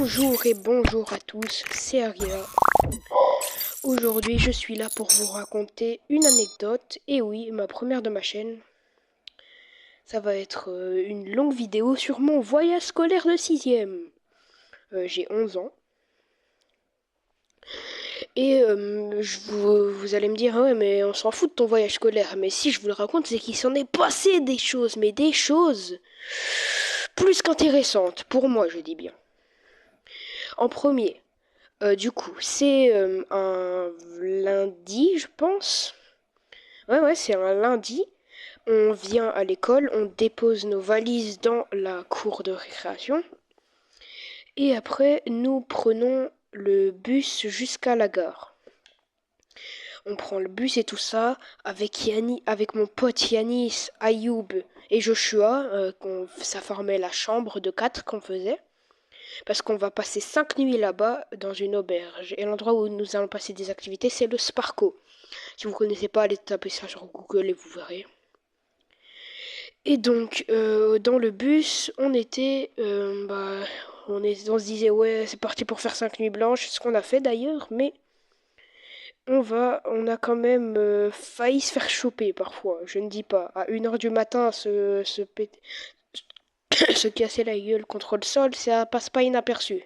Bonjour et bonjour à tous, c'est Aria. Aujourd'hui, je suis là pour vous raconter une anecdote. Et oui, ma première de ma chaîne. Ça va être une longue vidéo sur mon voyage scolaire de 6e. J'ai 11 ans. Et vous allez me dire, ouais, mais on s'en fout de ton voyage scolaire. Mais si je vous le raconte, c'est qu'il s'en est passé des choses, mais des choses plus qu'intéressantes. Pour moi, je dis bien. En premier, du coup, c'est un lundi, je pense. Ouais, c'est un lundi. On vient à l'école, on dépose nos valises dans la cour de récréation. Et après, nous prenons le bus jusqu'à la gare. On prend le bus et tout ça avec mon pote Yanis, Ayoub et Joshua. Ça formait la chambre de 4 qu'on faisait. Parce qu'on va passer 5 nuits là-bas dans une auberge. Et l'endroit où nous allons passer des activités, c'est le Sparco. Si vous ne connaissez pas, allez taper ça sur Google et vous verrez. Et donc, dans le bus, on se disait, ouais, c'est parti pour faire 5 nuits blanches, ce qu'on a fait d'ailleurs, mais on a quand même failli se faire choper parfois, je ne dis pas. À 1h du matin, se casser la gueule contre le sol, ça passe pas inaperçu.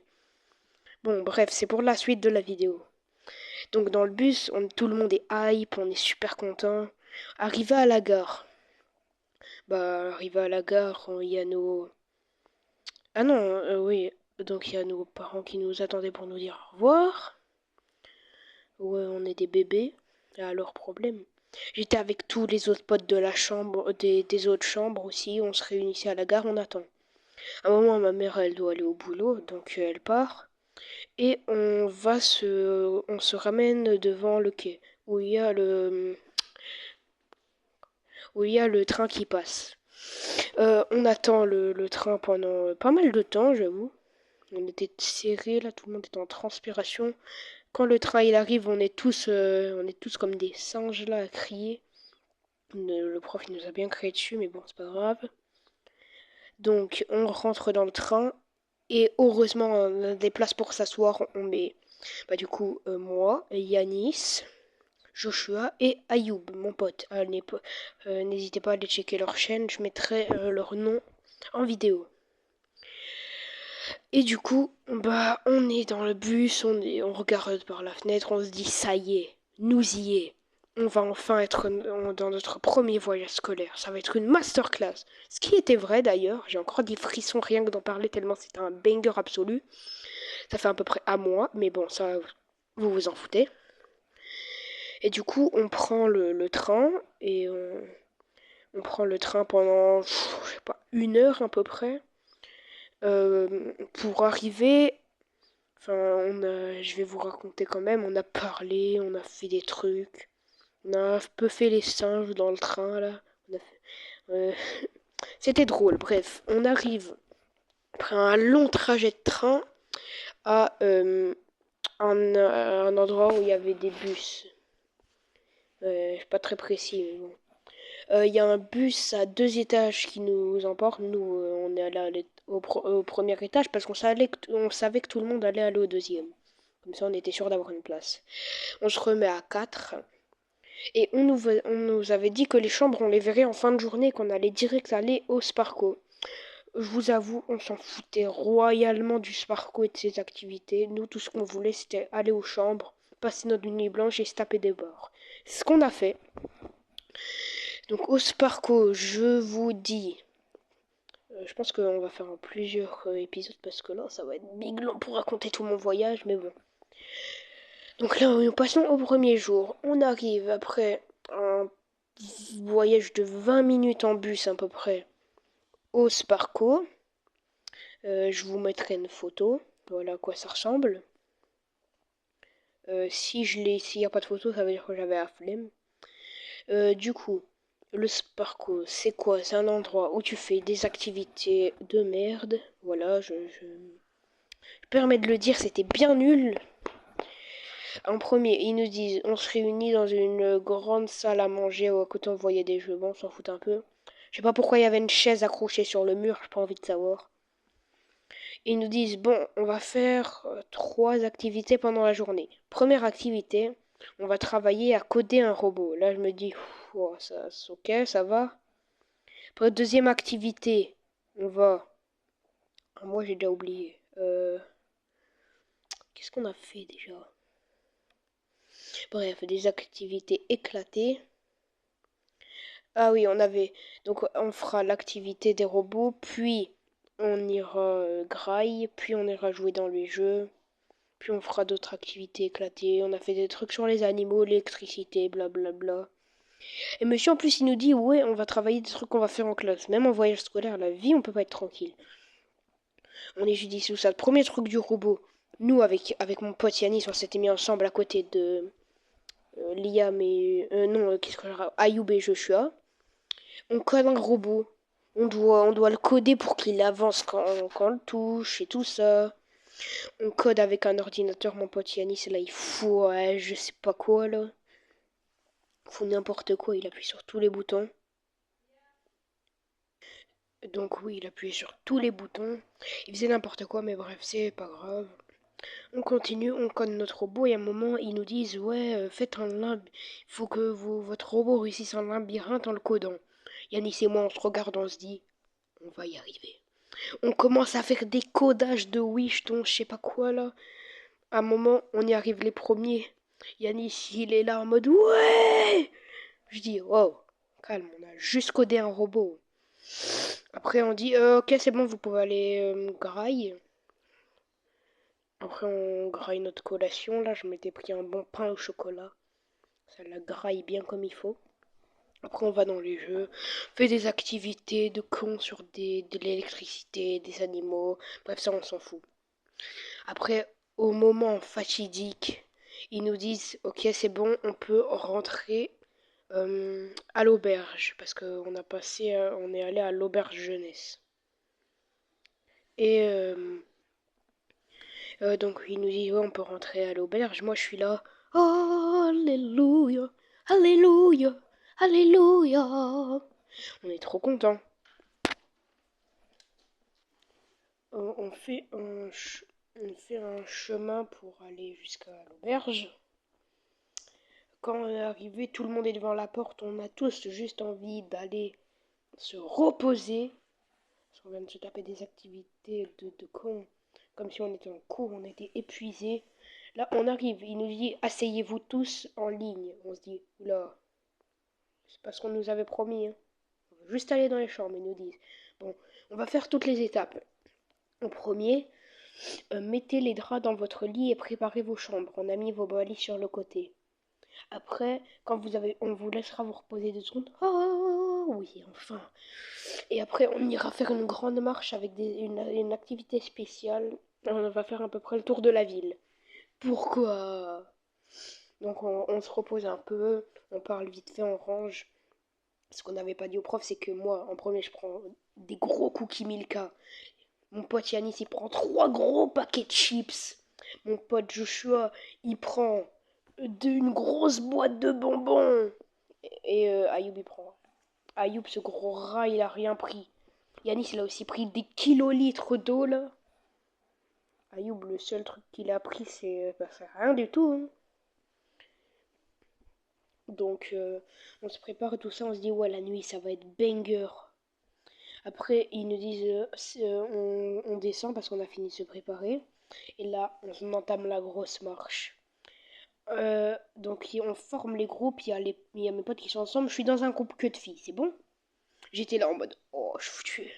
Bon, bref, c'est pour la suite de la vidéo. Donc dans le bus, tout le monde est hype, on est super content. Arrivé à la gare. Arrivé à la gare, il y a nos... Ah non, oui. Donc il y a nos parents qui nous attendaient pour nous dire au revoir. Ouais, on est des bébés. À leur problème. J'étais avec tous les autres potes de la chambre, des autres chambres aussi. On se réunissait à la gare, on attend. À un moment, ma mère, elle doit aller au boulot, donc elle part. Et on se ramène devant le quai, où il y a le train qui passe. On attend le train pendant pas mal de temps, j'avoue. On était serrés, là, tout le monde était en transpiration. Quand le train il arrive, on est tous comme des singes là à crier. Le prof il nous a bien crié dessus, mais bon, c'est pas grave. Donc on rentre dans le train et heureusement on a des places pour s'asseoir. On met du coup moi, Yanis, Joshua et Ayoub, mon pote. N'hésitez pas à aller checker leur chaîne, je mettrai leur nom en vidéo. Et du coup, on est dans le bus, on regarde par la fenêtre, on se dit ça y est, nous y est. On va enfin être dans notre premier voyage scolaire. Ça va être une masterclass. Ce qui était vrai d'ailleurs. J'ai encore des frissons rien que d'en parler tellement c'était un banger absolu. Ça fait à peu près un mois, mais bon, ça, vous vous en foutez. Et du coup, on prend le train et on prend le train pendant, je sais pas, 1 heure à peu près. Pour arriver, je vais vous raconter quand même, on a parlé, on a fait des trucs. On a un peu fait les singes dans le train, là. C'était drôle, bref. On arrive, après un long trajet de train, à un endroit où il y avait des bus. Pas très précis, mais bon. Il y a un bus à 2 étages qui nous emporte. Nous, on est allé au premier étage parce qu'on savait que tout le monde allait aller au deuxième. Comme ça, on était sûr d'avoir une place. On se remet à 4. Et on nous avait dit que les chambres, on les verrait en fin de journée, qu'on allait direct aller au Sparco. Je vous avoue, on s'en foutait royalement du Sparco et de ses activités. Nous, tout ce qu'on voulait, c'était aller aux chambres, passer notre nuit blanche et se taper des bords. C'est ce qu'on a fait. Donc au Sparco, je vous dis... je pense qu'on va faire en plusieurs épisodes parce que là, ça va être big long pour raconter tout mon voyage, mais bon. Donc là, nous passons au premier jour. On arrive après un voyage de 20 minutes en bus à peu près au Sparco. Je vous mettrai une photo. Voilà à quoi ça ressemble. S'il n'y a pas de photo, ça veut dire que j'avais la flemme. Du coup, le Sparco, c'est quoi? C'est un endroit où tu fais des activités de merde. Voilà, je permets de le dire, c'était bien nul. En premier, ils nous disent, on se réunit dans une grande salle à manger où à côté on voyait des jeux. Bon, on s'en fout un peu. Je sais pas pourquoi il y avait une chaise accrochée sur le mur, j'ai pas envie de savoir. Ils nous disent, bon, on va faire 3 activités pendant la journée. Première activité, on va travailler à coder un robot. Là, je me dis, oh, ça, c'est ok, ça va. Après, deuxième activité, on va... Ah, moi, j'ai déjà oublié. Qu'est-ce qu'on a fait déjà? Bref, des activités éclatées. Ah oui, on avait... Donc, on fera l'activité des robots, puis on ira graille, puis on ira jouer dans les jeux. Puis on fera d'autres activités éclatées. On a fait des trucs sur les animaux, l'électricité, blablabla. Et monsieur, en plus, il nous dit, ouais, on va travailler des trucs qu'on va faire en classe. Même en voyage scolaire, la vie, on peut pas être tranquille. On étudie tout ça. Le premier truc du robot, nous, avec mon pote Yanis, on s'était mis ensemble à côté de Liam et... non, qu'est-ce que j'ai... Ayoub et Joshua. On code un robot. On doit le coder pour qu'il avance quand on le touche et tout ça. On code avec un ordinateur, mon pote Yanis, là, il fout, ouais, je sais pas quoi, là. Il fout n'importe quoi, il appuie sur tous les boutons. Donc oui, il appuyait sur tous les boutons. Il faisait n'importe quoi, mais bref, c'est pas grave. On continue, on code notre robot et à un moment, ils nous disent, ouais, faites un labyrinthe. Il faut que votre robot réussisse un labyrinthe en le codant. Yanis et moi, on se regarde, on se dit, on va y arriver. On commence à faire des codages de Wish, je sais pas quoi, là. À un moment, on y arrive les premiers. Yanis, il est là en mode ouais. Je dis wow, calme, on a juste codé un robot. Après, on dit ok, c'est bon, vous pouvez aller graille. Après, on graille notre collation. Là, je m'étais pris un bon pain au chocolat. Ça la graille bien comme il faut. Après, on va dans les jeux, fait des activités de cons sur de l'électricité, des animaux. Bref, ça, on s'en fout. Après, au moment fatidique, ils nous disent ok, c'est bon, on peut rentrer à l'auberge parce qu'on a passé, on est allé à l'auberge jeunesse. Et donc il nous dit ouais, on peut rentrer à l'auberge. Moi je suis là, alléluia, alléluia, alléluia. On est trop content. On fait un chemin pour aller jusqu'à l'auberge. Quand on est arrivé, tout le monde est devant la porte. On a tous juste envie d'aller se reposer. On vient de se taper des activités de con. Comme si on était en cours, on était épuisés. Là, on arrive, il nous dit asseyez-vous tous en ligne. On se dit oula, c'est pas ce qu'on nous avait promis. Hein. On va juste aller dans les chambres, ils nous disent. Bon, on va faire toutes les étapes. En premier, mettez les draps dans votre lit et préparez vos chambres. On a mis vos valises sur le côté. Après, on vous laissera vous reposer 2 secondes. Oh oui, enfin. Et après, on ira faire une grande marche avec une activité spéciale. On va faire à peu près le tour de la ville. Pourquoi? Donc on se repose un peu, on parle vite fait, on range. Ce qu'on n'avait pas dit au prof, c'est que moi, en premier, je prends des gros cookies Milka. Mon pote Yanis, il prend 3 gros paquets de chips. Mon pote Joshua, il prend une grosse boîte de bonbons. Et Ayoub, il prend. Ayoub, ce gros rat, il a rien pris. Yanis, il a aussi pris des kilolitres d'eau, là. Ayoub, le seul truc qu'il a pris, c'est rien du tout. Hein. Donc, on se prépare et tout ça. On se dit, ouais, la nuit, ça va être banger. Après, ils nous disent, on descend parce qu'on a fini de se préparer. Et là, on entame la grosse marche. Donc, on forme les groupes. Il y a mes potes qui sont ensemble. Je suis dans un groupe que de filles, c'est bon? J'étais là en mode, oh, je suis foutu.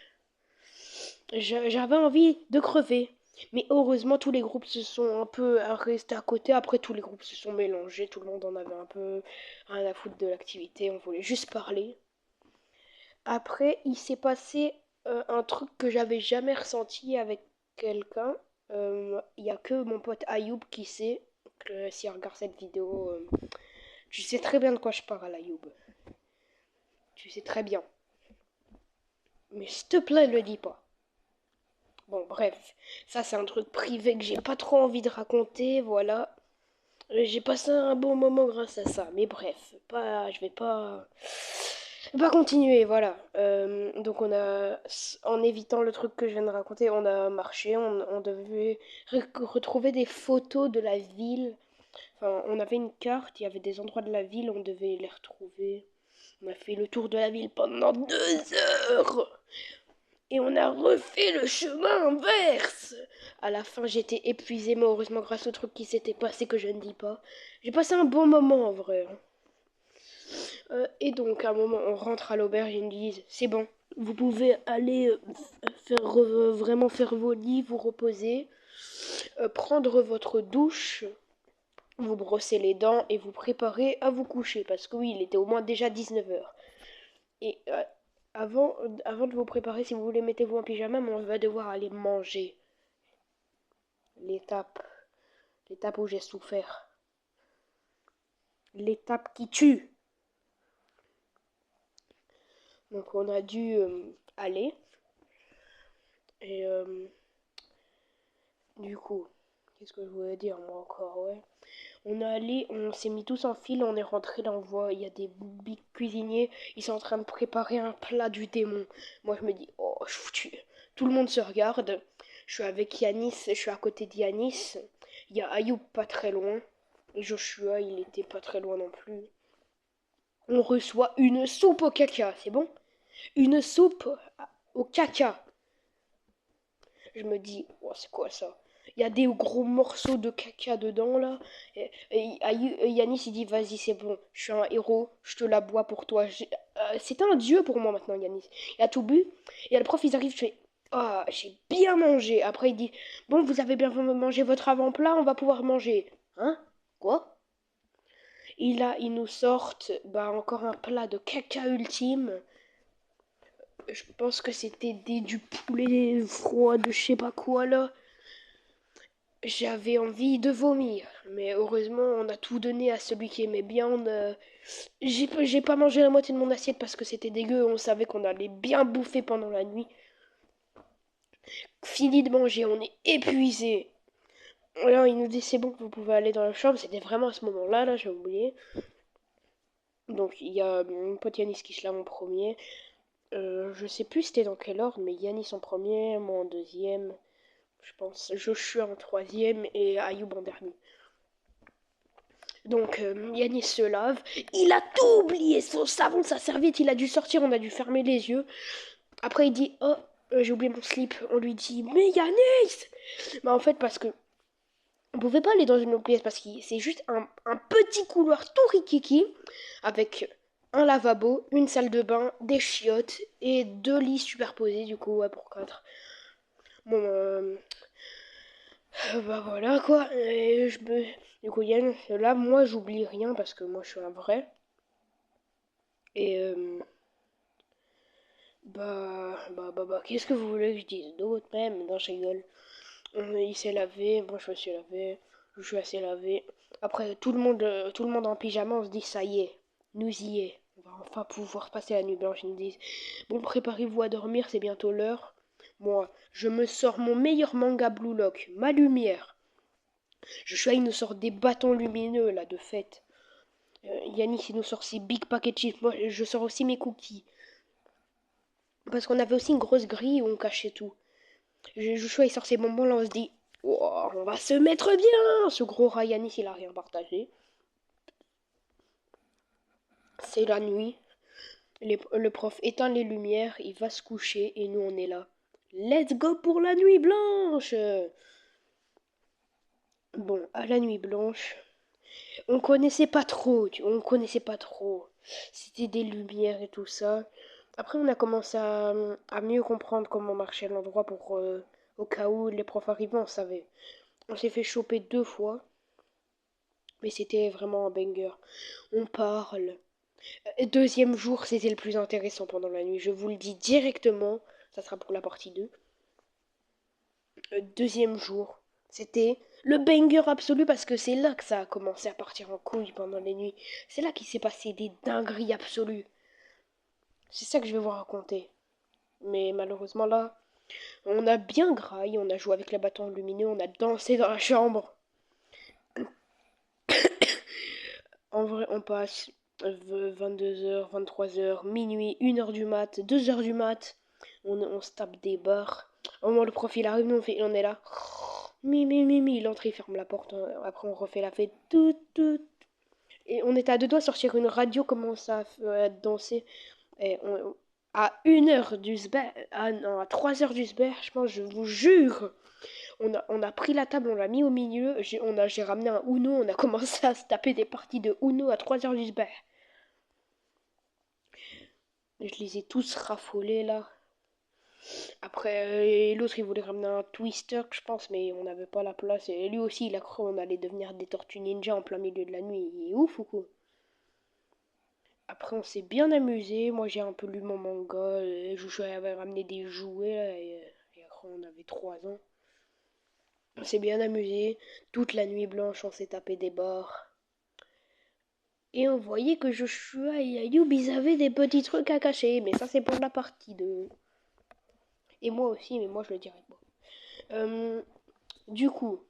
J'avais envie de crever. Mais heureusement, tous les groupes se sont un peu restés à côté. Après, tous les groupes se sont mélangés. Tout le monde en avait un peu rien à foutre de l'activité. On voulait juste parler. Après, il s'est passé un truc que j'avais jamais ressenti avec quelqu'un. Il n'y a que mon pote Ayoub qui sait. Que s'il regarde cette vidéo, tu sais très bien de quoi je parle, Ayoub. Tu sais très bien. Mais s'il te plaît, ne le dis pas. Bon, bref, ça c'est un truc privé que j'ai pas trop envie de raconter, voilà. J'ai passé un bon moment grâce à ça, mais bref, je vais pas Pas continuer, voilà. Donc en évitant le truc que je viens de raconter, on a marché, on devait retrouver des photos de la ville. Enfin, on avait une carte, il y avait des endroits de la ville, on devait les retrouver. On a fait le tour de la ville pendant 2 heures. Et on a refait le chemin inverse. À la fin, j'étais épuisée, mais heureusement, grâce au truc qui s'était passé que je ne dis pas. J'ai passé un bon moment en vrai. Et donc, à un moment, on rentre à l'auberge et ils nous disent c'est bon, vous pouvez aller vraiment faire vos lits, vous reposer, prendre votre douche, vous brosser les dents et vous préparer à vous coucher. Parce que oui, il était au moins déjà 19 heures. Et avant, avant de vous préparer, si vous voulez, mettez-vous en pyjama, mais on va devoir aller manger. L'étape, l'étape où j'ai souffert. L'étape qui tue. Donc on a dû aller. Et du coup, qu'est-ce que je voulais dire moi encore, ouais. On est allé, on s'est mis tous en file, on est rentré dans le voie, il y a des big cuisiniers, ils sont en train de préparer un plat du démon. Moi je me dis, oh, je suis foutu. Tout le monde se regarde. Je suis avec Yanis, je suis à côté d'Yanis. Il y a Ayoub pas très loin. Joshua, il était pas très loin non plus. On reçoit une soupe au caca, c'est bon? Une soupe au caca. Je me dis, oh, c'est quoi ça? Il y a des gros morceaux de caca dedans là. Yanis il dit, vas-y, c'est bon, je suis un héros, je te la bois pour toi. C'est un dieu pour moi maintenant, Yanis. Il a tout bu. Et le prof, ils arrivent, je fais, ah, j'ai bien mangé. Après, il dit, bon, vous avez bien mangé votre avant-plat, on va pouvoir manger. Hein? Quoi? Et là, ils nous sortent bah, encore un plat de caca ultime. Je pense que c'était du poulet froid de je sais pas quoi là. J'avais envie de vomir, mais heureusement on a tout donné à celui qui aimait bien. J'ai pas mangé la moitié de mon assiette parce que c'était dégueu. On savait qu'on allait bien bouffer pendant la nuit. Fini de manger, on est épuisé. Alors il nous dit c'est bon, vous pouvez aller dans la chambre. C'était vraiment à ce moment-là, là j'ai oublié. Donc il y a mon pote Yanis qui se lave en premier. Je sais plus c'était dans quel ordre, mais Yanis en premier, moi en deuxième. Je pense Joshua en troisième et Ayoub en dernier. Donc Yanis se lave. Il a tout oublié, son savon, sa serviette, il a dû sortir, on a dû fermer les yeux. Après il dit, oh, j'ai oublié mon slip. On lui dit, mais Yanis. Bah en fait parce que on pouvait pas aller dans une autre pièce parce que c'est juste un petit couloir tout rikiki avec un lavabo, une salle de bain, des chiottes et 2 lits superposés du coup ouais pour 4. Bon bah voilà quoi. Et du coup Yann, là moi j'oublie rien parce que moi je suis un vrai. Et qu'est-ce que vous voulez que je dise d'autre même? Non, je rigole. Il s'est lavé, moi je me suis lavé, je suis assez lavé. Après, tout le monde en pyjama, on se dit ça y est, nous y est. On va enfin pouvoir passer la nuit blanche. Ils nous disent, bon, préparez-vous à dormir, c'est bientôt l'heure. Moi, je me sors mon meilleur manga Blue Lock, ma lumière. Joshua, il nous sort des bâtons lumineux, là, de fête. Yannick, il nous sort ses big packet chips. Moi, je sors aussi mes cookies. Parce qu'on avait aussi une grosse grille où on cachait tout. Joshua, il sort ses bonbons, là, on se dit, oh, on va se mettre bien. Ce gros Ryanis, il a rien partagé. C'est la nuit. Le prof éteint les lumières, il va se coucher et nous, on est là. Let's go pour la nuit blanche. Bon, à la nuit blanche, on connaissait pas trop, on connaissait pas trop. C'était des lumières et tout ça. Après, on a commencé à mieux comprendre comment marchait l'endroit pour au cas où les profs arrivaient, on savait. On s'est fait choper 2 fois, mais c'était vraiment un banger. On parle. Deuxième jour, c'était le plus intéressant pendant la nuit. Je vous le dis directement, ça sera pour la partie 2. Deuxième jour, c'était le banger absolu parce que c'est là que ça a commencé à partir en couille pendant les nuits. C'est là qu'il s'est passé des dingueries absolues. C'est ça que je vais vous raconter. Mais malheureusement là, on a bien graille, on a joué avec les bâtons lumineux, on a dansé dans la chambre. En vrai, on passe. 22h, 23h, minuit, 1h du mat, 2h du mat. On se tape des barres. Au moment où le prof il arrive, nous on est là. Il entre, il ferme la porte. Après on refait la fête. Et on était à deux doigts de sortir une radio, commence à danser. Et à 1h du sber, non, à 3h du sber, je pense, je vous jure. On a pris la table, on l'a mis au milieu. J'ai ramené un Uno, on a commencé à se taper des parties de Uno à 3h du sber. Je les ai tous raffolés là. Après, l'autre il voulait ramener un Twister, je pense, mais on n'avait pas la place. Et lui aussi, il a cru qu'on allait devenir des tortues ninja en plein milieu de la nuit. Il est ouf ou quoi? Après, on s'est bien amusé. Moi, j'ai un peu lu mon manga. J'avais ramené des jouets là, et après, on avait 3 ans. On s'est bien amusé. Toute la nuit blanche, on s'est tapé des barres. Et on voyait que Joshua et Ayoub, ils avaient des petits trucs à cacher. Mais ça, c'est pour la partie 2. Et moi aussi, mais moi, je le dirai pas. Du coup,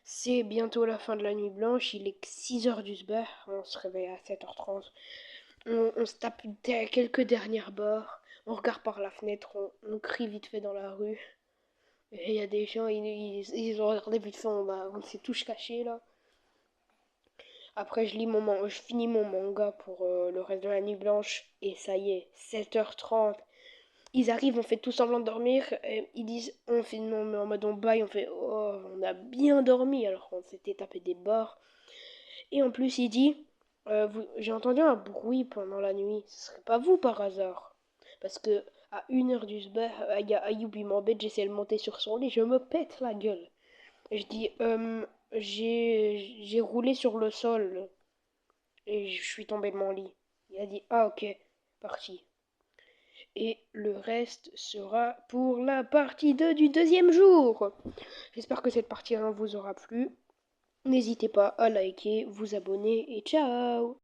c'est bientôt la fin de la nuit blanche. Il est 6h du sber. On se réveille à 7h30. On se tape quelques dernières barres. On regarde par la fenêtre. On crie vite fait dans la rue. Et il y a des gens, ils ont regardé vite fait. On s'est tous cachés là. Après, je finis mon manga pour le reste de la nuit blanche. Et ça y est, 7h30. Ils arrivent, on fait tout semblant de dormir. Et ils disent, on fait non, mais en mode on baille, on fait oh, on a bien dormi alors qu'on s'était tapé des barres. Et en plus, il dit, j'ai entendu un bruit pendant la nuit. Ce serait pas vous par hasard? Parce que à 1h du sber, il y a Ayoub, il m'embête, j'essaie de monter sur son lit, je me pète la gueule. Et je dis, j'ai roulé sur le sol et je suis tombé de mon lit. Il a dit, ah ok, parti. Et le reste sera pour la partie 2 du deuxième jour. J'espère que cette partie 1 vous aura plu. N'hésitez pas à liker, vous abonner et ciao!